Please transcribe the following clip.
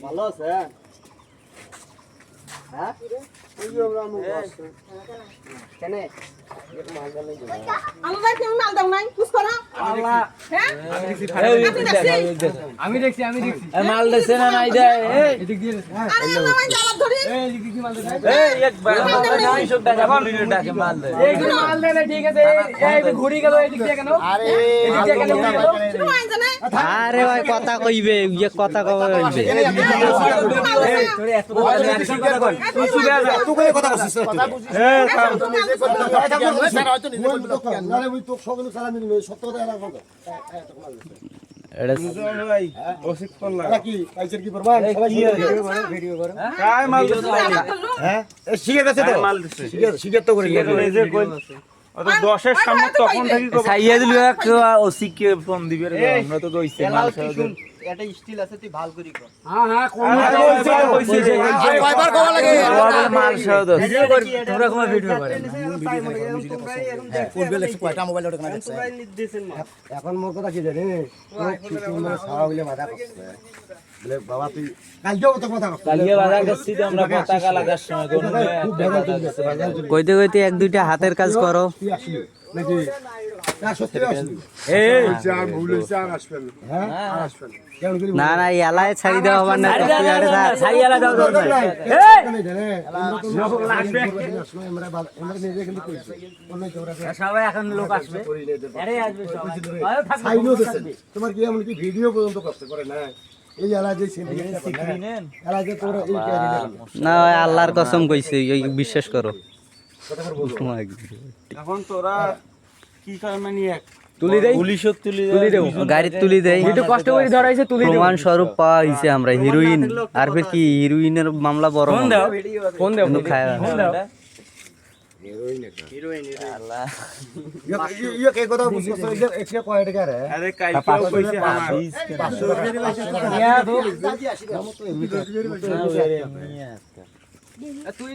ভালো আছে হ্যাঁ এই যে আমরা কেন আল্লাহ কেমন মাল দাও নাই কুছ করো আল্লাহ হ্যাঁ আমি দেখছি মাল দেছে না নাই দে এদিক দিয়ে আরে আল্লাহ ভাই জামাত ধরি এই এদিক দিয়ে মাল দে এই একবার নাই সব টাকা বলির টাকা মাল দে এই যে মাল দে ঠিক আছে এই ঘুরি গেল এদিক দিয়ে কেন আরে এদিক দিয়ে কেন ঘুরি গেল শুনো আইন জানে আরে ভাই কথা কইবে ইয়ে কথা কইবে তোরে এত কথা কই তুই শুবে তুই কথা বলছিস কথা বুঝিস স্যার হয়তো নিজে বলবো আরে ওই তো সকল সালাম দিল সত্য কথা এরা বলতো এটা ভাই ওসিক করলা এরা কি কাইছের কি প্রমাণ সবাই ভিডিও করে কাই মাল দিছ হ্যাঁ শিখে গেছে তো মাল দিছে শিখে তো করে এই যে কই অত 10 এর সামনে তখন থাকি সাইয়া দিল ওসি কে ফোন দিবে রে আমরা তো কইছে মাল এটা স্টিল আছে তুই ভাল করি কর হ্যাঁ কোন কইছে যে কয়বার কওয়া লাগে মাল সহ দোস তোমরা কোন ভিডিও করে করবে লেখছে কয়টা মোবাইল ওটা কানেক্ট আছে তোমরাই নির্দেশন এখন মোর কথা কি জানি মানে সারা বলে মাথা করছে বলে বাবা তুই কালকেও তো কথা করছিস কালিয়ে বাজার গেছি তো আমরা পতাকা লাগার সময় কোন খুব ভেজাল চলছে ভেজাল চলছে কইতে কইতে এক দুইটা হাতের কাজ করো তুই আসলি নাকি না সত্যি আসলি এই আর ভুল হইছে আর আসবেন হ্যাঁ আর আসবেন কেমন করি না না এলায় ছাড়ি দেওয়া হবে না ছাড়িয়ালা দাও দাও আমরা নিজে কিন্তু কইছি অন্য কেউরা সবাই এখন লোক আসবে আরে আসবে সবাই সাইনও দিছেন তোমার কি এমন কি ভিডিও পর্যন্ত কষ্ট করে না এই এলাকায় যে এলাকায় তোরা এই ক্যারি না ভাই আল্লাহর কসম কইছি বিশ্বাস করো এখন তোরা কি কার মানে এক তুলি দেই পুলিশক তুলি দেও গাড়ি তুলি দেই একটু কষ্ট করে ধরাইছে তুলি দেই প্রমাণ স্বরূপ পাওয়া হইছে আমরা হিরোইন আর ফির কি হিরোইনের মামলা বড় ফোন দাও ফোন দাও কিন্তু খায় ফোন দাও আল্লাহ ইয়ে কে কথা বুঝছস এটা এক্সট্রা কয় টাকা রে আরে কাইকেও কইছে আমার 500 টাকা তুই